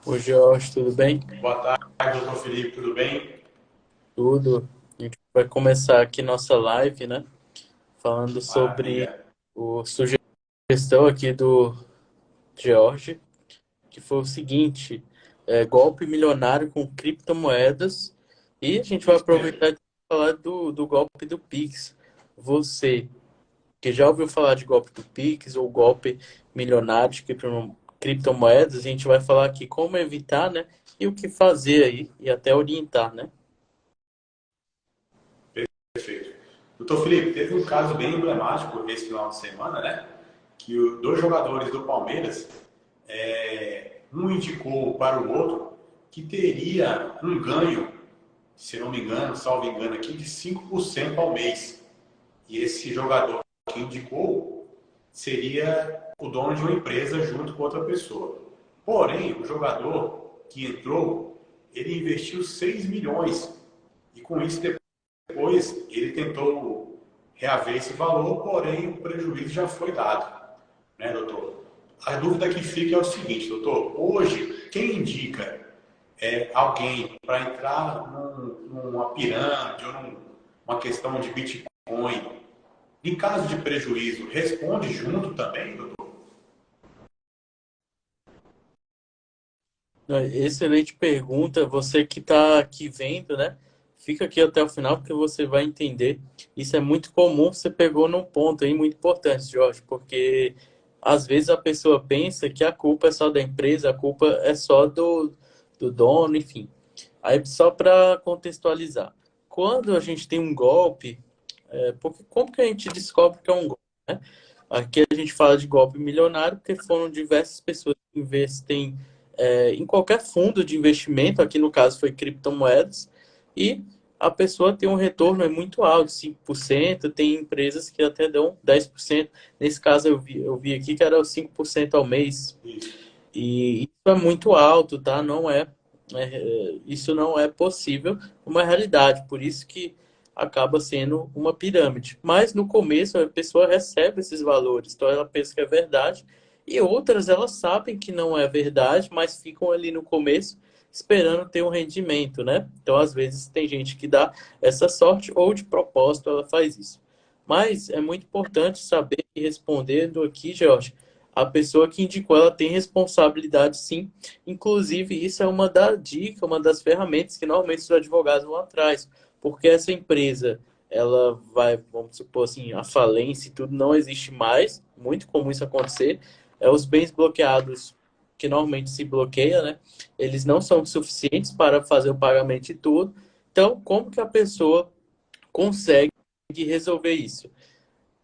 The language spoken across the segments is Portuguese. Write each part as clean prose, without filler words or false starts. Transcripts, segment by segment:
Oi, Jorge, tudo bem? Boa tarde, doutor Felipe, tudo bem? Tudo. A gente vai começar aqui nossa live, né? Falando sobre Maravilha. a sugestão aqui do George, que foi o seguinte: golpe milionário com criptomoedas. E a gente vai Isso mesmo. aproveitar e falar do golpe do Pix. Você, que já ouviu falar de golpe do Pix ou golpe milionário de criptomoedas, a gente vai falar aqui como evitar, né? E o que fazer aí, e até orientar, né? Perfeito. Doutor Felipe, teve um caso bem emblemático esse final de semana, né? Que dois jogadores do Palmeiras, um indicou para o outro que teria um ganho, se não me engano, salvo engano aqui, de 5% ao mês. E esse jogador que indicou seria o dono de uma empresa junto com outra pessoa. Porém, o jogador que entrou, ele investiu 6 milhões. E com isso, depois, ele tentou reaver esse valor, porém, o prejuízo já foi dado. Né, doutor? A dúvida que fica é o seguinte, doutor. Hoje, quem indica alguém para entrar numa pirâmide ou numa questão de Bitcoin, em caso de prejuízo, responde junto também, doutor? Excelente pergunta. Você que está aqui vendo, né? Fica aqui até o final porque você vai entender. Isso é muito comum. Você pegou num ponto aí muito importante, Jorge, porque às vezes a pessoa pensa que a culpa é só da empresa, a culpa é só do dono, enfim. Aí, só para contextualizar, quando a gente tem um golpe, porque, como que a gente descobre que é um golpe, né? Aqui a gente fala de golpe milionário porque foram diversas pessoas que investem em qualquer fundo de investimento, aqui no caso foi criptomoedas, e a pessoa tem um retorno muito alto, 5%, tem empresas que até dão 10%. Nesse caso eu vi aqui que era 5% ao mês, Isso. e isso é muito alto, tá? Isso não é possível, uma realidade, por isso que acaba sendo uma pirâmide. Mas no começo a pessoa recebe esses valores, então ela pensa que é verdade, e outras elas sabem que não é verdade, mas ficam ali no começo esperando ter um rendimento, né? Então às vezes tem gente que dá essa sorte ou de propósito ela faz isso. Mas é muito importante saber e respondendo aqui, Jorge, a pessoa que indicou, ela tem responsabilidade, sim. Inclusive, isso é uma da dica, uma das ferramentas que normalmente os advogados vão atrás, porque essa empresa, ela vai, vamos supor assim, a falência e tudo não existe mais, muito comum isso acontecer. Os bens bloqueados, que normalmente se bloqueia, né? Eles não são suficientes para fazer o pagamento de tudo. Então, como que a pessoa consegue resolver isso?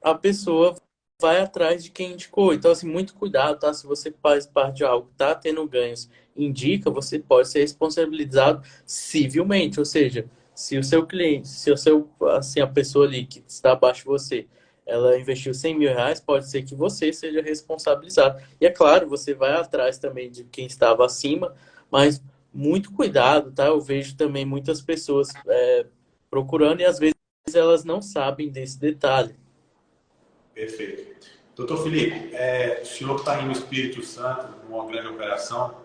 A pessoa vai atrás de quem indicou. Então, assim, muito cuidado, tá? Se você faz parte de algo, tá tendo ganhos, indica, você pode ser responsabilizado civilmente. Ou seja, se o seu cliente, se o seu, assim, a pessoa ali que está abaixo de você, ela investiu 100 mil reais, pode ser que você seja responsabilizado. E é claro, você vai atrás também de quem estava acima, mas muito cuidado, tá? Eu vejo também muitas pessoas procurando e às vezes elas não sabem desse detalhe. Perfeito. Doutor Felipe, o senhor que está aí no Espírito Santo, numa grande operação,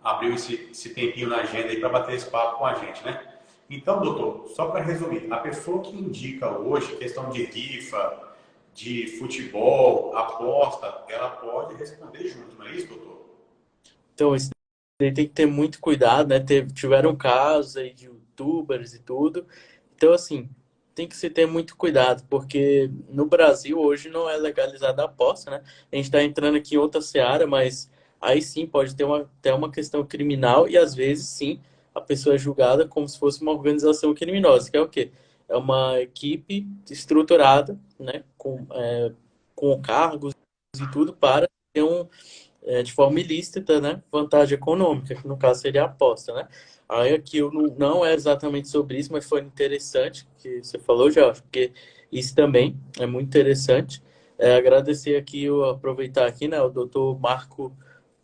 abriu esse tempinho na agenda aí para bater esse papo com a gente, né? Então, doutor, só para resumir, a pessoa que indica hoje questão de rifa, de futebol, aposta, ela pode responder junto, não é isso, doutor? Então, isso daí tem que ter muito cuidado, né? Tiveram casos aí de YouTubers e tudo. Então, assim, tem que se ter muito cuidado, porque no Brasil hoje não é legalizada a aposta, né? A gente está entrando aqui em outra seara, mas aí sim pode ter até uma questão criminal e às vezes sim a pessoa é julgada como se fosse uma organização criminosa, que é o quê? É uma equipe estruturada, né? Com cargos e tudo para ter de forma ilícita, né? Vantagem econômica, que no caso seria a aposta, né? Aí aqui eu não é exatamente sobre isso, mas foi interessante que você falou, Jorge, porque isso também é muito interessante. Agradecer aqui, eu aproveitar aqui, né, o doutor Marco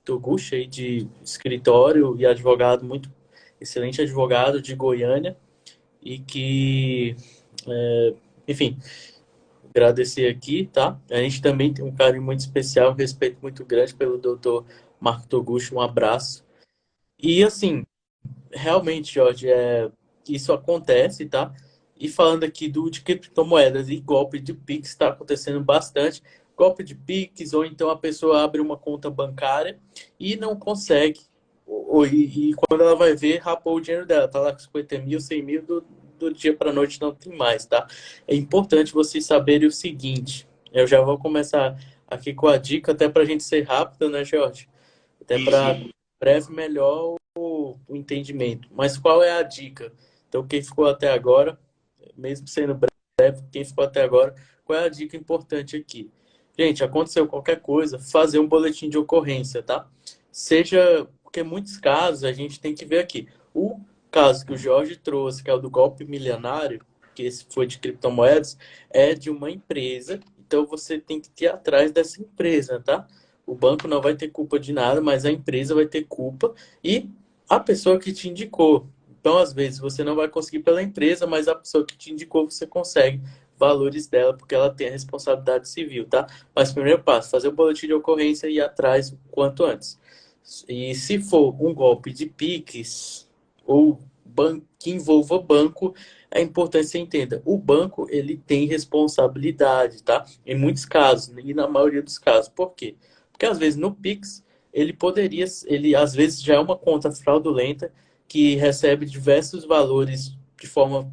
Toguchi, aí de escritório e advogado, muito excelente advogado de Goiânia, e que, enfim, agradecer aqui, tá? A gente também tem um carinho muito especial, um respeito muito grande pelo doutor Marco Toguchi, um abraço. E assim, realmente, Jorge, isso acontece, tá? E falando aqui de criptomoedas e golpe de Pix, está acontecendo bastante. Golpe de Pix, ou então a pessoa abre uma conta bancária e não consegue. E quando ela vai ver, rapou o dinheiro dela. Tá lá com 50 mil, 100 mil, do dia para noite não tem mais, tá? É importante vocês saberem o seguinte. Eu já vou começar aqui com a dica, até para a gente ser rápido, né, Jorge? Até Sim, para sim. breve melhor o entendimento. Mas qual é a dica? Então, quem ficou até agora, mesmo sendo breve, quem ficou até agora, qual é a dica importante aqui? Gente, aconteceu qualquer coisa, fazer um boletim de ocorrência, tá? Seja, porque muitos casos a gente tem que ver aqui. O caso que o Jorge trouxe, que é o do golpe milionário, que esse foi de criptomoedas, é de uma empresa, então você tem que ir atrás dessa empresa, tá? O banco não vai ter culpa de nada, mas a empresa vai ter culpa e a pessoa que te indicou. Então, às vezes, você não vai conseguir pela empresa, mas a pessoa que te indicou, você consegue valores dela, porque ela tem a responsabilidade civil, tá? Mas primeiro passo, fazer o boletim de ocorrência e ir atrás o quanto antes. E se for um golpe de Pix ou que envolva banco, é importante que você entenda. O banco, ele tem responsabilidade, tá? Em muitos casos, e na maioria dos casos. Por quê? Porque às vezes no Pix, ele às vezes já é uma conta fraudulenta que recebe diversos valores de forma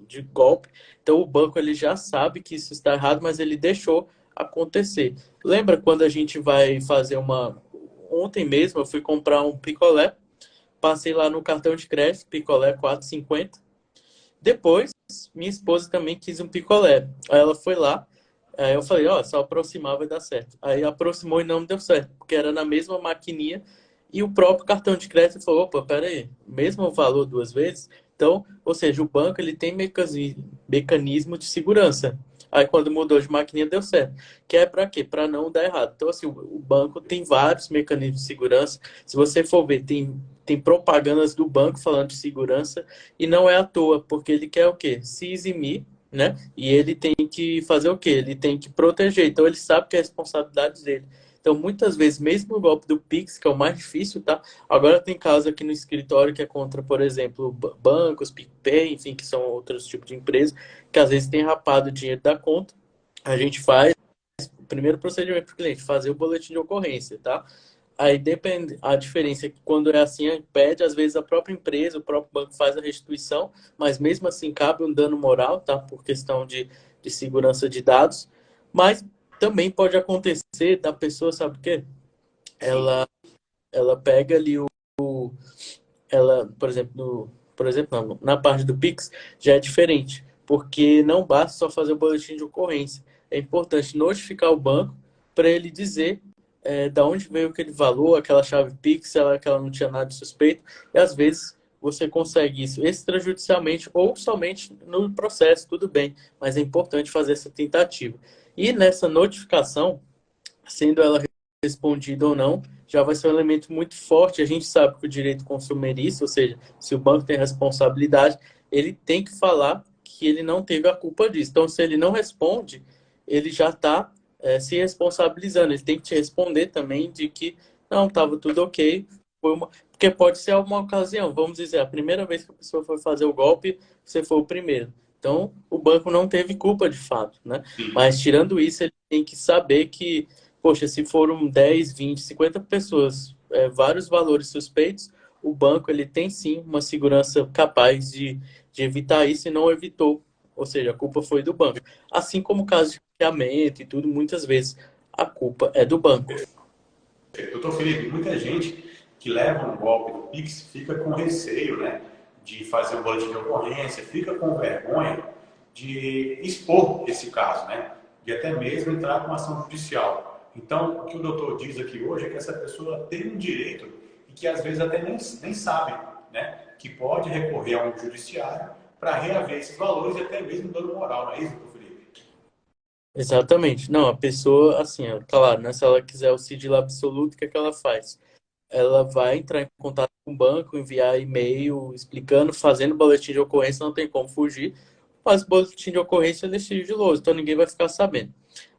de golpe. Então o banco ele já sabe que isso está errado, mas ele deixou acontecer. Lembra quando a gente vai fazer uma. Ontem mesmo eu fui comprar um picolé, passei lá no cartão de crédito, picolé 4,50. Depois, minha esposa também quis um picolé. Aí ela foi lá, aí eu falei, ó, só aproximar vai dar certo. Aí aproximou e não deu certo, porque era na mesma maquininha e o próprio cartão de crédito falou, opa, pera aí, mesmo valor duas vezes? Então, ou seja, o banco ele tem mecanismo de segurança. Aí quando mudou de maquininha deu certo. Que é para quê? Para não dar errado. Então, assim, o banco tem vários mecanismos de segurança. Se você for ver, tem propagandas do banco falando de segurança e não é à toa, porque ele quer o quê? Se eximir, né? E ele tem que fazer o quê? Ele tem que proteger. Então ele sabe que é a responsabilidade dele. Então, muitas vezes, mesmo no golpe do Pix, que é o mais difícil, tá? Agora tem caso aqui no escritório que é contra, por exemplo, bancos, PicPay, enfim, que são outros tipos de empresas, que às vezes tem rapado o dinheiro da conta. A gente faz o primeiro procedimento para o cliente, fazer o boletim de ocorrência, tá? Aí depende, a diferença é que quando é assim, pede, às vezes a própria empresa, o próprio banco faz a restituição, mas mesmo assim cabe um dano moral, tá? Por questão de segurança de dados. Mas também pode acontecer da pessoa, sabe o quê? Sim. Ela pega ali ela, por exemplo, não, na parte do Pix já é diferente, porque não basta só fazer o boletim de ocorrência. É importante notificar o banco para ele dizer da onde veio aquele valor, aquela chave Pix, se ela, que ela não tinha nada de suspeito, e às vezes você consegue isso extrajudicialmente ou somente no processo, tudo bem, mas é importante fazer essa tentativa. E nessa notificação, sendo ela respondida ou não, já vai ser um elemento muito forte. A gente sabe que o direito consumerista, ou seja, se o banco tem responsabilidade, ele tem que falar que ele não teve a culpa disso. Então, se ele não responde, ele já está se responsabilizando. Ele tem que te responder também de que não, estava tudo ok. Porque pode ser alguma ocasião. Vamos dizer, a primeira vez que a pessoa foi fazer o golpe, você foi o primeiro. Então, o banco não teve culpa de fato, né? Sim. Mas tirando isso, ele tem que saber que poxa, se foram 10, 20, 50 pessoas, vários valores suspeitos, o banco ele tem sim uma segurança capaz de evitar isso e não evitou. Ou seja, a culpa foi do banco. Assim como o caso de hackeamento e tudo, muitas vezes a culpa é do banco. Doutor Felipe, muita gente que leva um golpe do Pix fica com receio, né, de fazer um boletim de ocorrência, fica com vergonha de expor esse caso, né, de até mesmo entrar com ação judicial. Então, o que o doutor diz aqui hoje é que essa pessoa tem um direito e que às vezes até nem sabe, né, que pode recorrer a um judiciário para reaver esses valores e até mesmo dano moral, não é isso, doutor Felipe? Exatamente. Não, a pessoa, assim, claro, né, se ela quiser o sigilo absoluto, o que é que ela faz? Ela vai entrar em contato com o banco, enviar e-mail explicando, fazendo boletim de ocorrência, não tem como fugir, mas o boletim de ocorrência ele é sigiloso, então ninguém vai ficar sabendo.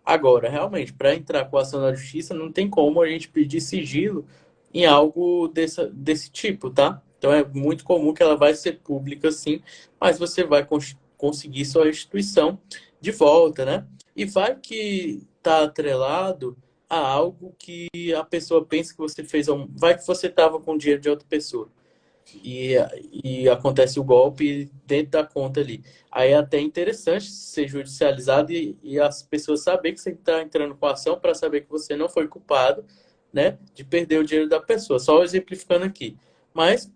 Agora, realmente, para entrar com a ação na justiça, não tem como a gente pedir sigilo em algo desse tipo, tá? Então é muito comum que ela vai ser pública, sim, mas você vai conseguir sua restituição de volta, né? E vai que está atrelado a algo que a pessoa pensa que você fez, vai que você estava com dinheiro de outra pessoa e, e acontece o golpe dentro da conta ali. Aí é até interessante ser judicializado e as pessoas saber que você está entrando com a ação para saber que você não foi culpado, né, de perder o dinheiro da pessoa. Só exemplificando aqui. Mas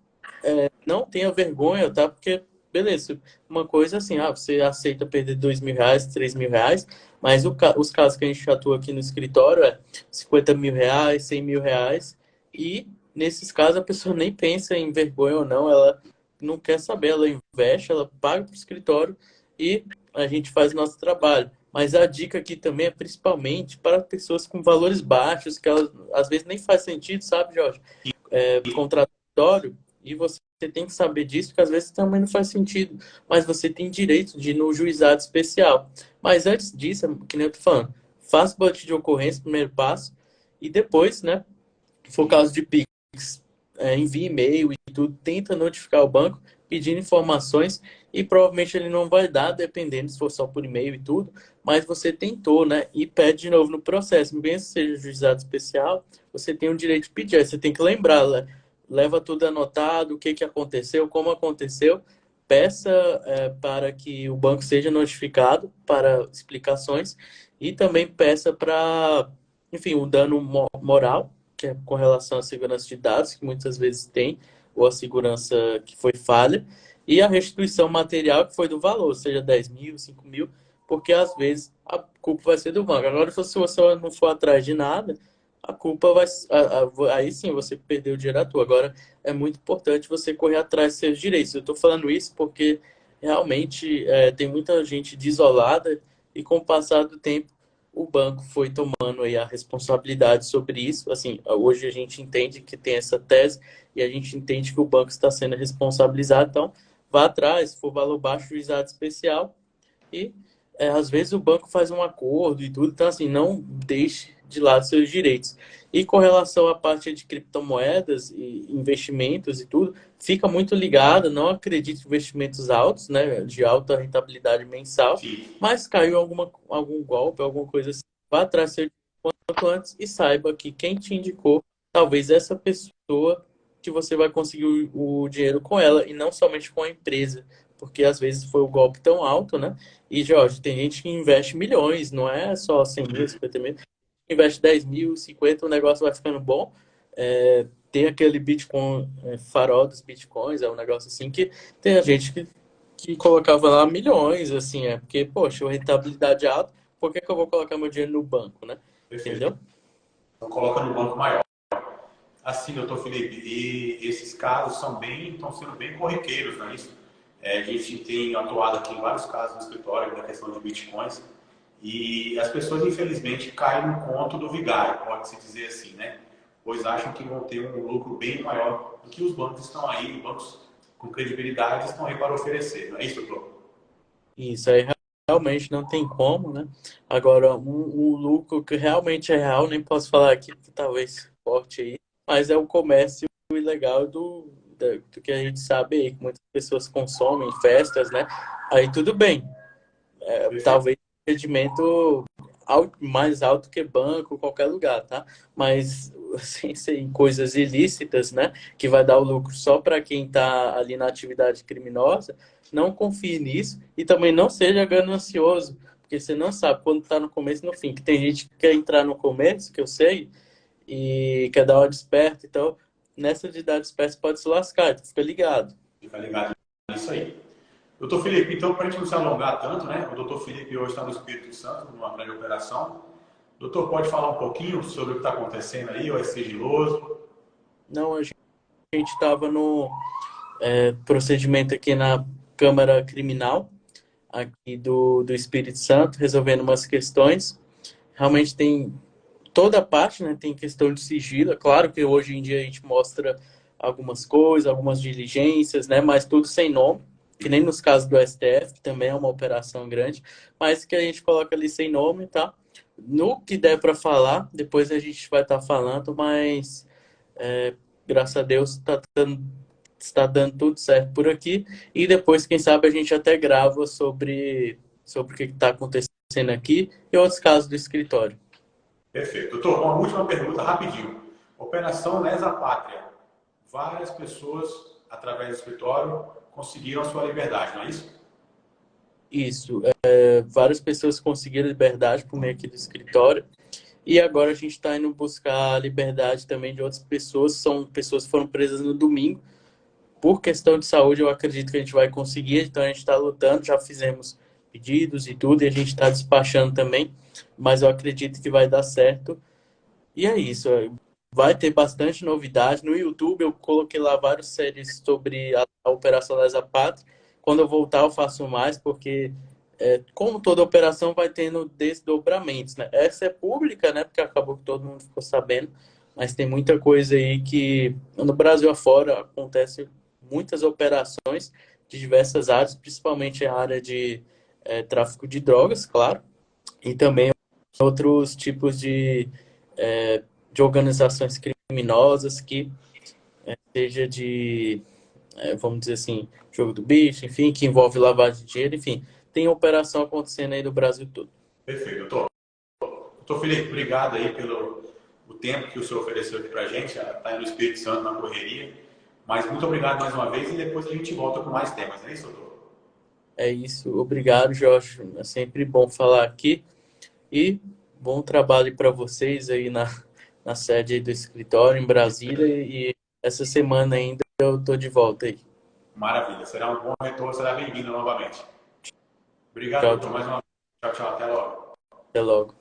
não tenha vergonha, tá? Porque, beleza, uma coisa assim, você aceita perder R$ 2.000, R$ 3.000, mas os casos que a gente atua aqui no escritório é R$ 50.000, R$ 100.000, e nesses casos a pessoa nem pensa em vergonha ou não, ela não quer saber, ela investe, ela paga para o escritório e a gente faz o nosso trabalho. Mas a dica aqui também é principalmente para pessoas com valores baixos, que elas, às vezes nem faz sentido, sabe, Jorge? Contraditório, e você tem que saber disso, porque às vezes também não faz sentido, mas você tem direito de ir no juizado especial. Mas antes disso, que nem eu tô falando, faça o boletim de ocorrência, primeiro passo, e depois, né, se for caso de Pix, envie e-mail e tudo, tenta notificar o banco pedindo informações e provavelmente ele não vai dar, dependendo se for só por e-mail e tudo, mas você tentou, né? E pede de novo no processo. Mesmo que seja juizado especial, você tem o direito de pedir. Aí você tem que lembrar, leva tudo anotado, o que, que aconteceu, como aconteceu, peça para que o banco seja notificado para explicações e também peça para, enfim, o dano moral, que é com relação à segurança de dados, que muitas vezes tem, ou a segurança que foi falha, e a restituição material, que foi do valor, seja 10.000, 5.000, porque às vezes a culpa vai ser do banco. Agora, se você não for atrás de nada, a culpa vai. Aí sim você perdeu o dinheiro à toa. Agora, é muito importante você correr atrás dos seus direitos. Eu estou falando isso porque realmente tem muita gente desolada e com o passar do tempo o banco foi tomando aí a responsabilidade sobre isso. Assim, hoje a gente entende que tem essa tese e a gente entende que o banco está sendo responsabilizado. Então, vá atrás, se for valor baixo, juizado especial e às vezes o banco faz um acordo e tudo, então assim, não deixe de lado seus direitos. E com relação à parte de criptomoedas e investimentos e tudo, fica muito ligado, não acredite em investimentos altos, né, de alta rentabilidade mensal, Sim. mas caiu algum golpe, alguma coisa assim, vá atrás seu quanto antes e saiba que quem te indicou, talvez essa pessoa que você vai conseguir o dinheiro com ela e não somente com a empresa, porque às vezes foi o golpe tão alto, né? E, Jorge, tem gente que investe milhões, não é só 100.000, 50.000. Investe 10.000, 50, o negócio vai ficando bom. Tem aquele Bitcoin, farol dos Bitcoins, é um negócio assim que tem a gente que colocava lá milhões, assim, porque, poxa, a rentabilidade é alta, por que que eu vou colocar meu dinheiro no banco, né? Perfeito. Entendeu? Então coloca no banco maior. Assim, doutor Felipe, e esses casos estão sendo bem corriqueiros, não é isso? A gente tem atuado aqui em vários casos no escritório da questão de bitcoins e as pessoas, infelizmente, caem no conto do vigário, pode-se dizer assim, né? Pois acham que vão ter um lucro bem maior do que os bancos estão aí, os bancos com credibilidade estão aí para oferecer, não é isso, doutor? Isso aí realmente não tem como, né? Agora, um lucro que realmente é real, nem posso falar aqui, porque talvez corte aí, mas é o comércio ilegal do que a gente sabe aí, que muitas pessoas consomem em festas, né? Aí tudo bem, Perfeito. talvez rendimento mais alto que banco, qualquer lugar, tá? Mas sem ser em coisas ilícitas, né? Que vai dar o lucro só para quem está ali na atividade criminosa, não confie nisso e também não seja ganancioso, porque você não sabe quando está no começo e no fim. Que tem gente que quer entrar no começo, que eu sei, e quer dar uma desperta, então nessa de dar desperta pode se lascar, então fica ligado. Fica ligado nisso aí. Doutor Felipe, então, para a gente não se alongar tanto, né? O doutor Felipe hoje está no Espírito Santo, numa grande operação. Doutor, pode falar um pouquinho sobre o que está acontecendo aí, ou é sigiloso? Não, a gente estava no procedimento aqui na Câmara Criminal, aqui do Espírito Santo, resolvendo umas questões. Realmente tem toda a parte, né? Tem questão de sigilo. É claro que hoje em dia a gente mostra algumas coisas, algumas diligências, né? Mas tudo sem nome, que nem nos casos do STF, que também é uma operação grande, mas que a gente coloca ali sem nome, tá? No que der para falar, depois a gente vai estar falando, mas Graças a Deus está dando tudo certo por aqui. E depois, quem sabe, a gente até grava sobre o que está acontecendo aqui e outros casos do escritório. Perfeito. Doutor, uma última pergunta, rapidinho. Operação Lesa Pátria. Várias pessoas, através do escritório, conseguiram a sua liberdade, não é isso? Isso. Várias pessoas conseguiram liberdade por meio aqui do escritório. E agora a gente está indo buscar a liberdade também de outras pessoas. São pessoas que foram presas no domingo. Por questão de saúde, eu acredito que a gente vai conseguir. Então a gente está lutando, já fizemos pedidos e tudo, e a gente está despachando também. Mas eu acredito que vai dar certo. E é isso. Vai ter bastante novidade. No YouTube eu coloquei lá várias séries sobre a Operação Lesa Pátria. Quando eu voltar eu faço mais, porque como toda operação vai tendo desdobramentos, né? Essa é pública, né? Porque acabou que todo mundo ficou sabendo. Mas tem muita coisa aí que no Brasil afora acontece muitas operações de diversas áreas, principalmente a área de tráfico de drogas, claro, e também outros tipos de organizações criminosas que seja de, vamos dizer assim, jogo do bicho, enfim, que envolve lavagem de dinheiro, enfim, tem operação acontecendo aí no Brasil todo. Perfeito, doutor. Doutor Felipe, obrigado aí pelo o tempo que o senhor ofereceu aqui para a gente. Está aí no Espírito Santo, na correria. Mas muito obrigado mais uma vez e depois a gente volta com mais temas, não é isso, doutor? É isso, obrigado, Jorge. É sempre bom falar aqui e bom trabalho para vocês aí na sede aí do escritório em Brasília e essa semana ainda eu tô de volta aí. Maravilha, será um bom retorno, será bem-vindo novamente. Obrigado, Tchau, doutor, mais uma vez. Tchau, tchau, até logo. até logo.